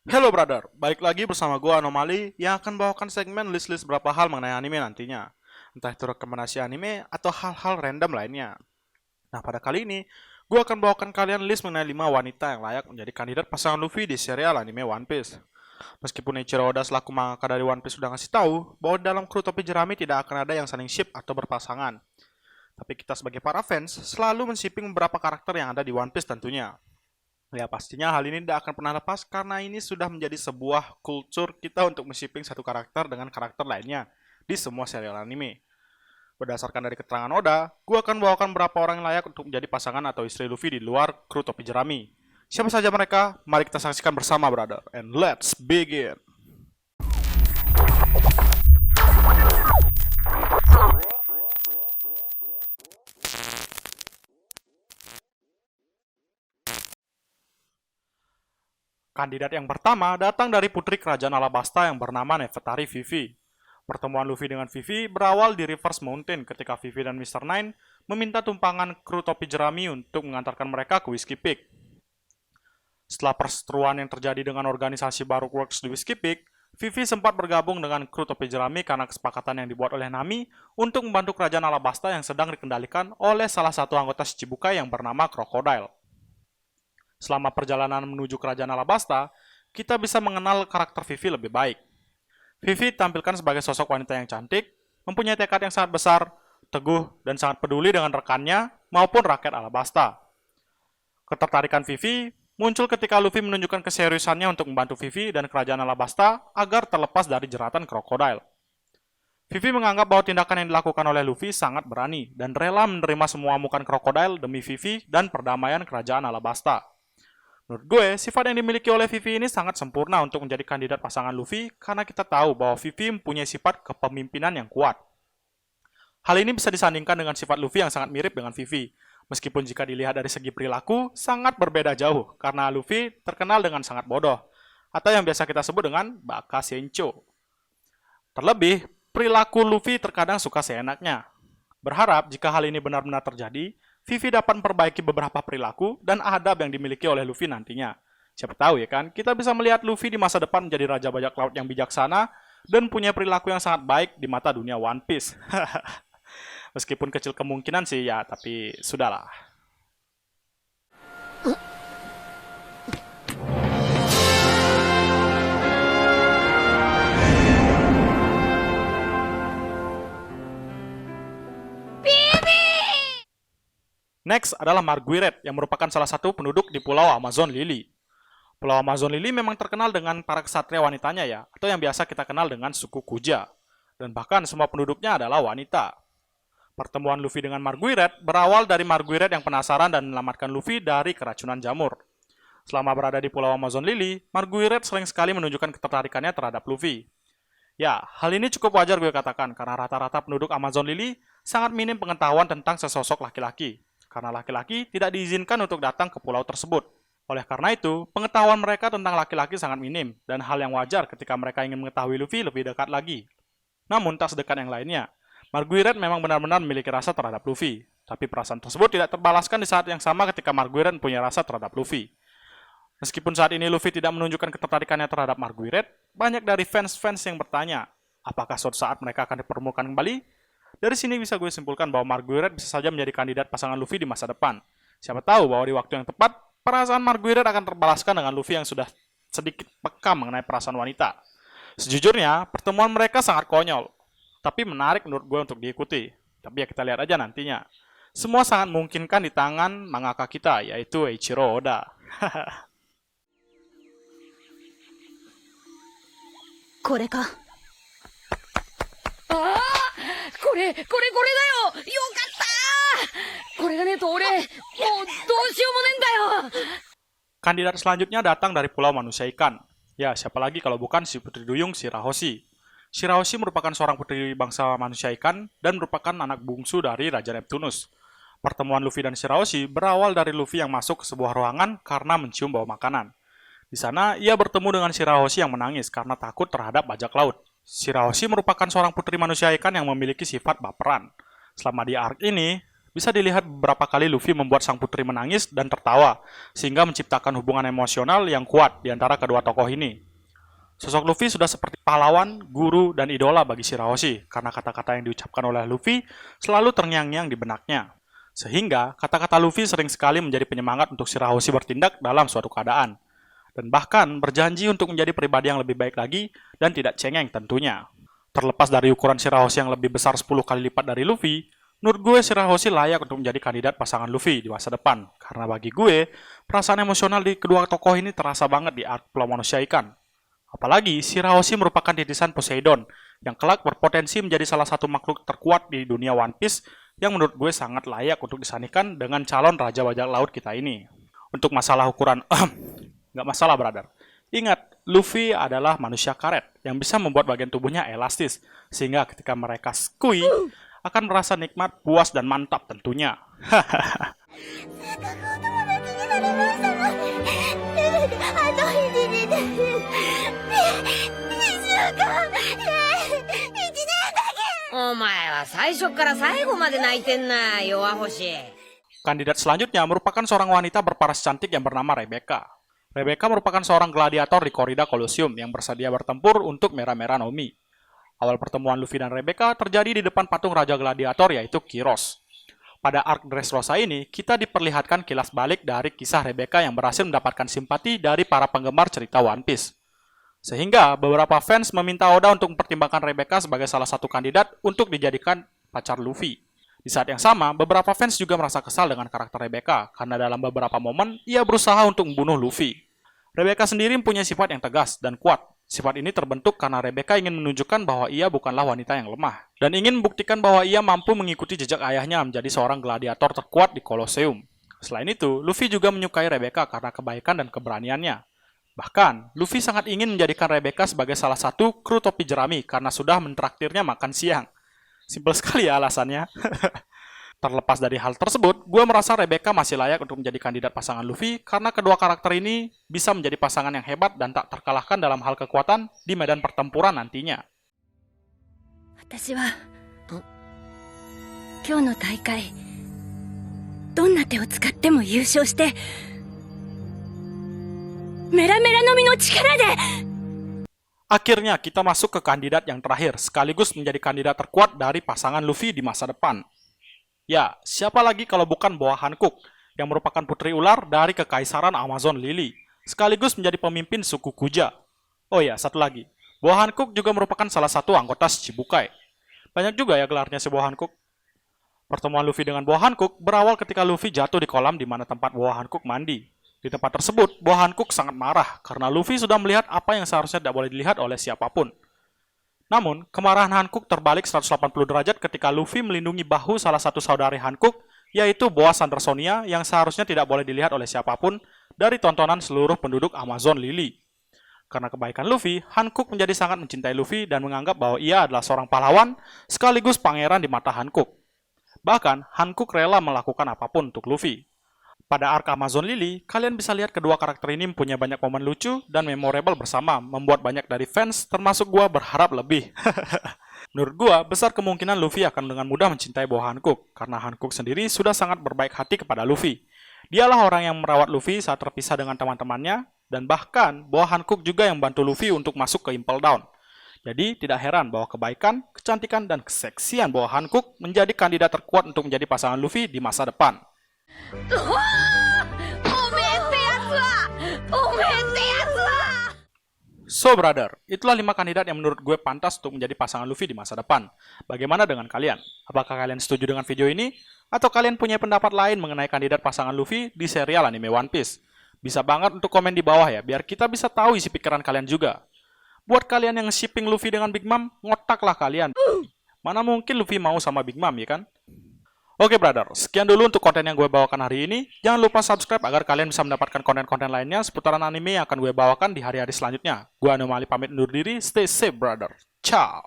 Hello brother, balik lagi bersama gue Anomali yang akan bawakan segmen list-list beberapa hal mengenai anime nantinya. Entah itu rekomendasi anime atau hal-hal random lainnya. Nah pada kali ini, gue akan bawakan kalian list mengenai 5 wanita yang layak menjadi kandidat pasangan Luffy di serial anime One Piece. Meskipun Eiichiro Oda selaku mangaka dari One Piece sudah ngasih tahu bahwa dalam kru topi jerami tidak akan ada yang saling ship atau berpasangan. Tapi kita sebagai para fans selalu menshipping beberapa karakter yang ada di One Piece tentunya. Ya pastinya hal ini tidak akan pernah lepas karena ini sudah menjadi sebuah kultur kita untuk menshipping satu karakter dengan karakter lainnya di semua serial anime. Berdasarkan dari keterangan Oda, gue akan bawakan beberapa orang yang layak untuk menjadi pasangan atau istri Luffy di luar kru topi jerami. Siapa saja mereka? Mari kita saksikan bersama brother. And let's begin! Kandidat yang pertama datang dari putri kerajaan Alabasta yang bernama Nefertari Vivi. Pertemuan Luffy dengan Vivi berawal di Reverse Mountain ketika Vivi dan Mr. Nine meminta tumpangan kru topi jerami untuk mengantarkan mereka ke Whiskey Peak. Setelah perseteruan yang terjadi dengan organisasi Baroque Works di Whiskey Peak, Vivi sempat bergabung dengan kru topi jerami karena kesepakatan yang dibuat oleh Nami untuk membantu kerajaan Alabasta yang sedang dikendalikan oleh salah satu anggota Shichibukai yang bernama Crocodile. Selama perjalanan menuju kerajaan Alabasta, kita bisa mengenal karakter Vivi lebih baik. Vivi ditampilkan sebagai sosok wanita yang cantik, mempunyai tekad yang sangat besar, teguh, dan sangat peduli dengan rekannya maupun rakyat Alabasta. Ketertarikan Vivi muncul ketika Luffy menunjukkan keseriusannya untuk membantu Vivi dan kerajaan Alabasta agar terlepas dari jeratan Crocodile. Vivi menganggap bahwa tindakan yang dilakukan oleh Luffy sangat berani dan rela menerima semua amukan Crocodile demi Vivi dan perdamaian kerajaan Alabasta. Menurut gue, sifat yang dimiliki oleh Vivi ini sangat sempurna untuk menjadi kandidat pasangan Luffy karena kita tahu bahwa Vivi mempunyai sifat kepemimpinan yang kuat. Hal ini bisa disandingkan dengan sifat Luffy yang sangat mirip dengan Vivi, meskipun jika dilihat dari segi perilaku, sangat berbeda jauh karena Luffy terkenal dengan sangat bodoh, atau yang biasa kita sebut dengan Baka Sencho. Terlebih, perilaku Luffy terkadang suka seenaknya. Berharap jika hal ini benar-benar terjadi, Vivi dapat memperbaiki beberapa perilaku dan adab yang dimiliki oleh Luffy nantinya. Siapa tahu ya kan, kita bisa melihat Luffy di masa depan menjadi raja bajak laut yang bijaksana dan punya perilaku yang sangat baik di mata dunia One Piece. Meskipun kecil kemungkinan sih ya, tapi sudahlah. Next adalah Marguerite yang merupakan salah satu penduduk di Pulau Amazon Lily. Pulau Amazon Lily memang terkenal dengan para ksatria wanitanya ya, atau yang biasa kita kenal dengan suku Kuja. Dan bahkan semua penduduknya adalah wanita. Pertemuan Luffy dengan Marguerite berawal dari Marguerite yang penasaran dan menyelamatkan Luffy dari keracunan jamur. Selama berada di Pulau Amazon Lily, Marguerite sering sekali menunjukkan ketertarikannya terhadap Luffy. Ya, hal ini cukup wajar gue katakan karena rata-rata penduduk Amazon Lily sangat minim pengetahuan tentang sesosok laki-laki. Karena laki-laki tidak diizinkan untuk datang ke pulau tersebut. Oleh karena itu, pengetahuan mereka tentang laki-laki sangat minim, dan hal yang wajar ketika mereka ingin mengetahui Luffy lebih dekat lagi. Namun, tak sedekat yang lainnya. Marguerite memang benar-benar memiliki rasa terhadap Luffy, tapi perasaan tersebut tidak terbalaskan di saat yang sama ketika Marguerite punya rasa terhadap Luffy. Meskipun saat ini Luffy tidak menunjukkan ketertarikannya terhadap Marguerite, banyak dari fans-fans yang bertanya, apakah suatu saat mereka akan dipertemukan kembali? Dari sini bisa gue simpulkan bahwa Marguerite bisa saja menjadi kandidat pasangan Luffy di masa depan. Siapa tahu bahwa di waktu yang tepat, perasaan Marguerite akan terbalaskan dengan Luffy yang sudah sedikit peka mengenai perasaan wanita. Sejujurnya, pertemuan mereka sangat konyol, tapi menarik menurut gue untuk diikuti. Tapi ya kita lihat aja nantinya. Semua sangat memungkinkan di tangan mangaka kita, yaitu Eiichiro Oda. これか。ああ、これだよ。よかったこれがねえと俺、もうどうしようもねえんだよ。 Kandidat selanjutnya datang dari Pulau Manusia Ikan. Ya, siapa lagi kalau bukan si putri duyung Shirahoshi. Shirahoshi merupakan seorang putri bangsa manusia ikan dan merupakan anak bungsu dari Raja Neptunus. Pertemuan Luffy dan Shirahoshi berawal dari Luffy yang masuk ke sebuah ruangan karena mencium bau makanan. Di sana, ia bertemu dengan Shirahoshi yang menangis karena takut terhadap bajak laut. Shirahoshi merupakan seorang putri manusia ikan yang memiliki sifat baperan. Selama di arc ini, bisa dilihat beberapa kali Luffy membuat sang putri menangis dan tertawa, sehingga menciptakan hubungan emosional yang kuat di antara kedua tokoh ini. Sosok Luffy sudah seperti pahlawan, guru, dan idola bagi Shirahoshi, karena kata-kata yang diucapkan oleh Luffy selalu terngiang-ngiang di benaknya. Sehingga, kata-kata Luffy sering sekali menjadi penyemangat untuk Shirahoshi bertindak dalam suatu keadaan. Dan bahkan berjanji untuk menjadi pribadi yang lebih baik lagi dan tidak cengeng tentunya. Terlepas dari ukuran Shirahoshi yang lebih besar 10 kali lipat dari Luffy, menurut gue Shirahoshi layak untuk menjadi kandidat pasangan Luffy di masa depan. Karena bagi gue, perasaan emosional di kedua tokoh ini terasa banget di arc Pulau Manusia Ikan. Apalagi Shirahoshi merupakan titisan Poseidon yang kelak berpotensi menjadi salah satu makhluk terkuat di dunia One Piece yang menurut gue sangat layak untuk disandingkan dengan calon Raja Bajak Laut kita ini. Untuk masalah ukuran, nggak masalah brother. Ingat, Luffy adalah manusia karet yang bisa membuat bagian tubuhnya elastis, sehingga ketika mereka skui, akan merasa nikmat, puas, dan mantap tentunya. Kandidat selanjutnya merupakan seorang wanita berparas cantik yang bernama Rebecca. Rebecca merupakan seorang gladiator di korida Colosseum yang bersedia bertempur untuk Mera-Mera no Mi. Awal pertemuan Luffy dan Rebecca terjadi di depan patung Raja Gladiator yaitu Kiros. Pada arc Dressrosa ini, kita diperlihatkan kilas balik dari kisah Rebecca yang berhasil mendapatkan simpati dari para penggemar cerita One Piece. Sehingga beberapa fans meminta Oda untuk mempertimbangkan Rebecca sebagai salah satu kandidat untuk dijadikan pacar Luffy. Di saat yang sama, beberapa fans juga merasa kesal dengan karakter Rebecca karena dalam beberapa momen ia berusaha untuk membunuh Luffy. Rebecca sendiri mempunyai sifat yang tegas dan kuat. Sifat ini terbentuk karena Rebecca ingin menunjukkan bahwa ia bukanlah wanita yang lemah dan ingin membuktikan bahwa ia mampu mengikuti jejak ayahnya menjadi seorang gladiator terkuat di Colosseum. Selain itu, Luffy juga menyukai Rebecca karena kebaikan dan keberaniannya. Bahkan, Luffy sangat ingin menjadikan Rebecca sebagai salah satu kru topi jerami karena sudah mentraktirnya makan siang. Simpel sekali ya alasannya. Terlepas dari hal tersebut, gue merasa Rebecca masih layak untuk menjadi kandidat pasangan Luffy karena kedua karakter ini bisa menjadi pasangan yang hebat dan tak terkalahkan dalam hal kekuatan di medan pertempuran nantinya. 私は今日の大会どんな手を使っても優勝してメラメラの実の力で Akhirnya kita masuk ke kandidat yang terakhir sekaligus menjadi kandidat terkuat dari pasangan Luffy di masa depan. Ya, siapa lagi kalau bukan Boa Hancock yang merupakan putri ular dari kekaisaran Amazon Lily, sekaligus menjadi pemimpin suku Kuja. Oh ya, satu lagi. Boa Hancock juga merupakan salah satu anggota Shichibukai. Banyak juga ya gelarnya si Boa Hancock. Pertemuan Luffy dengan Boa Hancock berawal ketika Luffy jatuh di kolam di mana tempat Boa Hancock mandi. Di tempat tersebut, Boa Hancock sangat marah karena Luffy sudah melihat apa yang seharusnya tidak boleh dilihat oleh siapapun. Namun, kemarahan Hancock terbalik 180 derajat ketika Luffy melindungi bahu salah satu saudari Hancock, yaitu Boa Sandersonia yang seharusnya tidak boleh dilihat oleh siapapun dari tontonan seluruh penduduk Amazon Lily. Karena kebaikan Luffy, Hancock menjadi sangat mencintai Luffy dan menganggap bahwa ia adalah seorang pahlawan sekaligus pangeran di mata Hancock. Bahkan, Hancock rela melakukan apapun untuk Luffy. Pada arc Amazon Lily, kalian bisa lihat kedua karakter ini mempunyai banyak momen lucu dan memorable bersama, membuat banyak dari fans, termasuk gua, berharap lebih. Menurut gua, besar kemungkinan Luffy akan dengan mudah mencintai Boa Hancock, karena Hancock sendiri sudah sangat berbaik hati kepada Luffy. Dialah orang yang merawat Luffy saat terpisah dengan teman-temannya, dan bahkan Boa Hancock juga yang bantu Luffy untuk masuk ke Impel Down. Jadi, tidak heran bahwa kebaikan, kecantikan, dan keseksian Boa Hancock menjadi kandidat terkuat untuk menjadi pasangan Luffy di masa depan. So brother, itulah 5 kandidat yang menurut gue pantas untuk menjadi pasangan Luffy di masa depan. Bagaimana dengan kalian? Apakah kalian setuju dengan video ini? Atau kalian punya pendapat lain mengenai kandidat pasangan Luffy di serial anime One Piece? Bisa banget untuk komen di bawah ya, biar kita bisa tahu isi pikiran kalian juga. Buat kalian yang shipping Luffy dengan Big Mom, ngotaklah kalian. Mana mungkin Luffy mau sama Big Mom, ya kan? Oke brother, sekian dulu untuk konten yang gue bawakan hari ini. Jangan lupa subscribe agar kalian bisa mendapatkan konten-konten lainnya seputaran anime yang akan gue bawakan di hari-hari selanjutnya. Gue Anomali pamit undur diri, stay safe brother. Ciao!